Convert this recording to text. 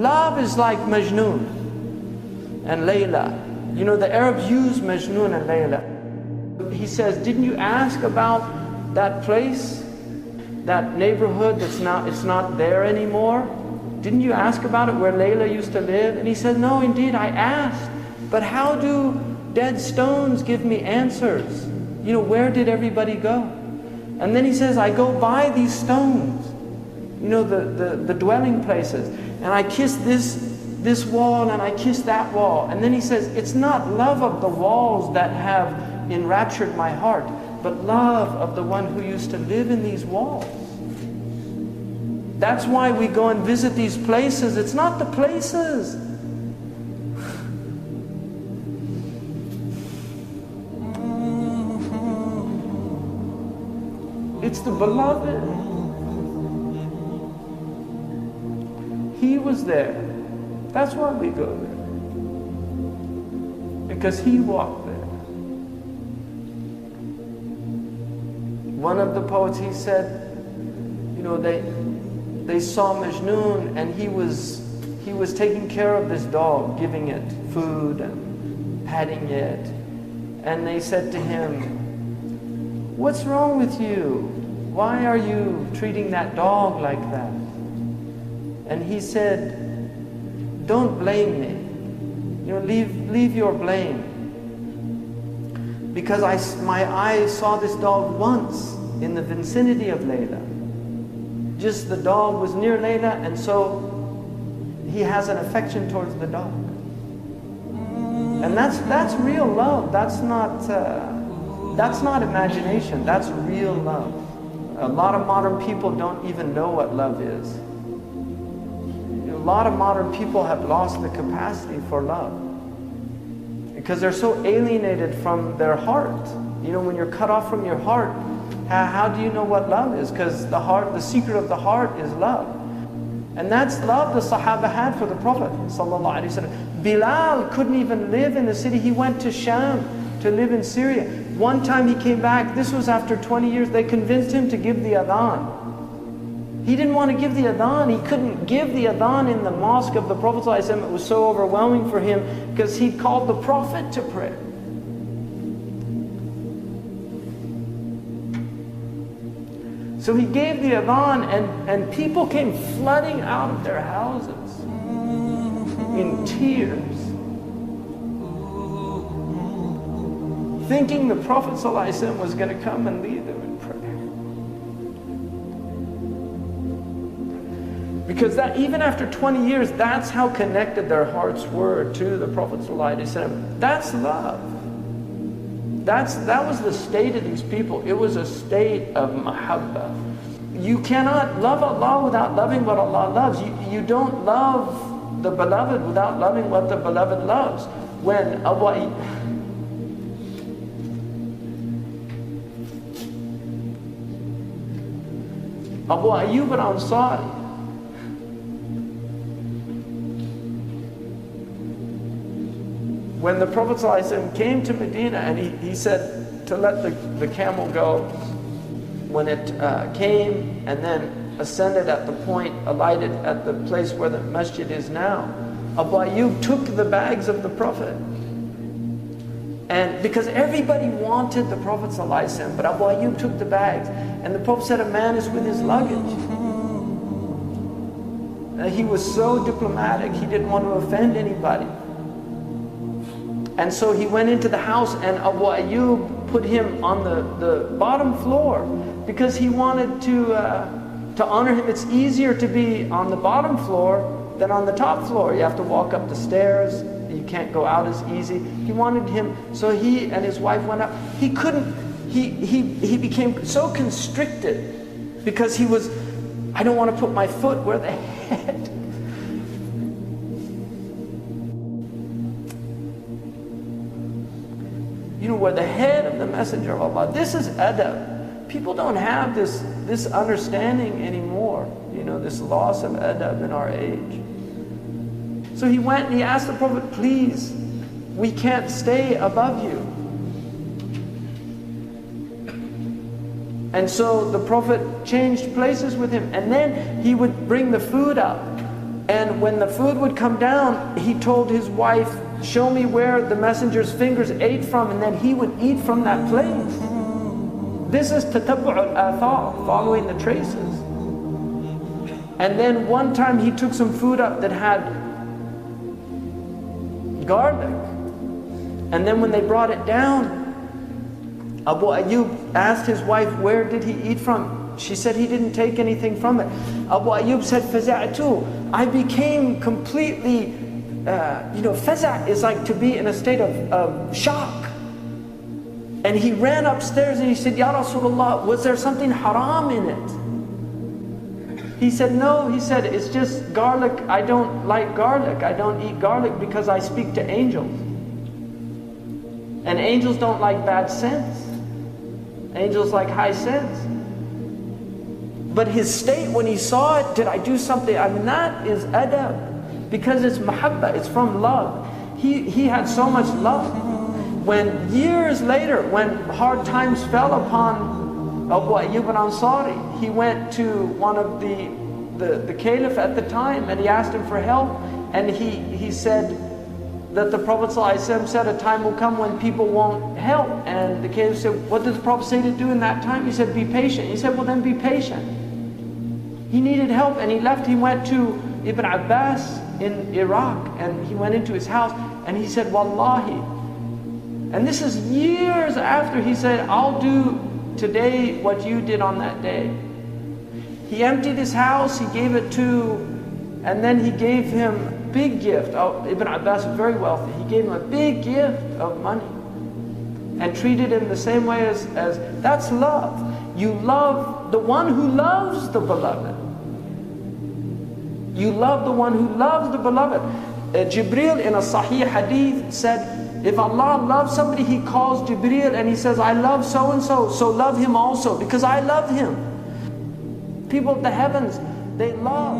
love is like Majdun and Layla. You know, the Arabs use Majdun and Layla. He says, didn't you ask about that place, that neighborhood it's not there anymore? Didn't you ask about it where Layla used to live? And he said, no, indeed, I asked. But how do dead stones give me answers? You know, where did everybody go? And then he says, I go by these stones, you know, the dwelling places, and I kiss this wall and I kiss that wall. And then he says, it's not love of the walls that have enraptured my heart, but love of the one who used to live in these walls. That's why we go and visit these places. It's not the places. It's the beloved. He was there. That's why we go there. Because he walked there. One of the poets, he said, you know, they saw Majdun and he was taking care of this dog, giving it food and patting it. And they said to him, what's wrong with you? Why are you treating that dog like that? And he said, don't blame me. You know, leave your blame. Because my eyes saw this dog once in the vicinity of Layla. Just the dog was near Layla, and so he has an affection towards the dog. And that's real love. That's not imagination. That's real love. A lot of modern people don't even know what love is. A lot of modern people have lost the capacity for love because they're so alienated from their heart. You know, when you're cut off from your heart, how do you know what love is? Because the secret of the heart is love. And that's love the Sahaba had for the Prophet ﷺ. Bilal couldn't even live in the city. He went to Sham to live in Syria. One time he came back, this was after 20 years, they convinced him to give the adhan. He didn't want to give the adhan. He couldn't give the adhan in the mosque of the Prophet ﷺ. It was so overwhelming for him because he'd called the Prophet to pray. So he gave the adhan and people came flooding out of their houses in tears, thinking the Prophet ﷺ was going to come and lead them in prayer. Because that even after 20 years, that's how connected their hearts were to the Prophet ﷺ. That's love. That was the state of these people. It was a state of mahabbah. You cannot love Allah without loving what Allah loves. You don't love the beloved without loving what the beloved loves. When Abu Ayyub al-Ansari, when the Prophet ﷺ came to Medina and he said to let the camel go, when it came and then ascended at the point, alighted at the place where the masjid is now, Abu Ayyub took the bags of the Prophet. And because everybody wanted the Prophet ﷺ, but Abu Ayyub took the bags. And the Prophet said, a man is with his luggage. And he was so diplomatic, he didn't want to offend anybody. And so he went into the house and Abu Ayyub put him on the bottom floor because he wanted to honor him. It's easier to be on the bottom floor than on the top floor. You have to walk up the stairs. You can't go out as easy. He wanted him, so he and his wife went up. He couldn't, he became so constricted because he was, I don't want to put my foot where the head. You know, where the head of the Messenger of Allah. This is adab. People don't have this understanding anymore. You know, this loss of adab in our age. So he went and he asked the Prophet, please, we can't stay above you. And so the Prophet changed places with him. And then he would bring the food up. And when the food would come down, he told his wife, show me where the messenger's fingers ate from, and then he would eat from that place. This is tatabbu' al-athar, following the traces. And then one time he took some food up that had garlic. And then when they brought it down, Abu Ayyub asked his wife, where did he eat from? She said he didn't take anything from it. Abu Ayyub said, Faza'tu, I became completely, faza' is like to be in a state of shock. And he ran upstairs and he said, Ya Rasulullah, was there something haram in it? He said, no. He said, it's just garlic. I don't like garlic. I don't eat garlic because I speak to angels. And angels don't like bad sense. Angels like high sense. But his state when he saw it, did I do something? I mean, that is adab. Because it's mahabba, it's from love. He had so much love. When years later, when hard times fell upon Abu Ayyub al-Ansari, he went to one of the caliph at the time and he asked him for help, and he said that the Prophet ﷺ said a time will come when people won't help. And the caliph said, what did the Prophet say to do in that time? He said, be patient. He said, well then be patient. He needed help and he left. He went to Ibn Abbas in Iraq and he went into his house and he said, Wallahi. And this is years after he said, I'll do today what you did on that day. He emptied his house, he gave it to, and then he gave him a big gift. Ibn Abbas was very wealthy. He gave him a big gift of money and treated him the same way as that's love. You love the one who loves the beloved. You love the one who loves the beloved. Jibril in a Sahih hadith said, if Allah loves somebody, He calls Jibril and He says, I love so and so, so love him also, because I love him. People of the heavens, they love.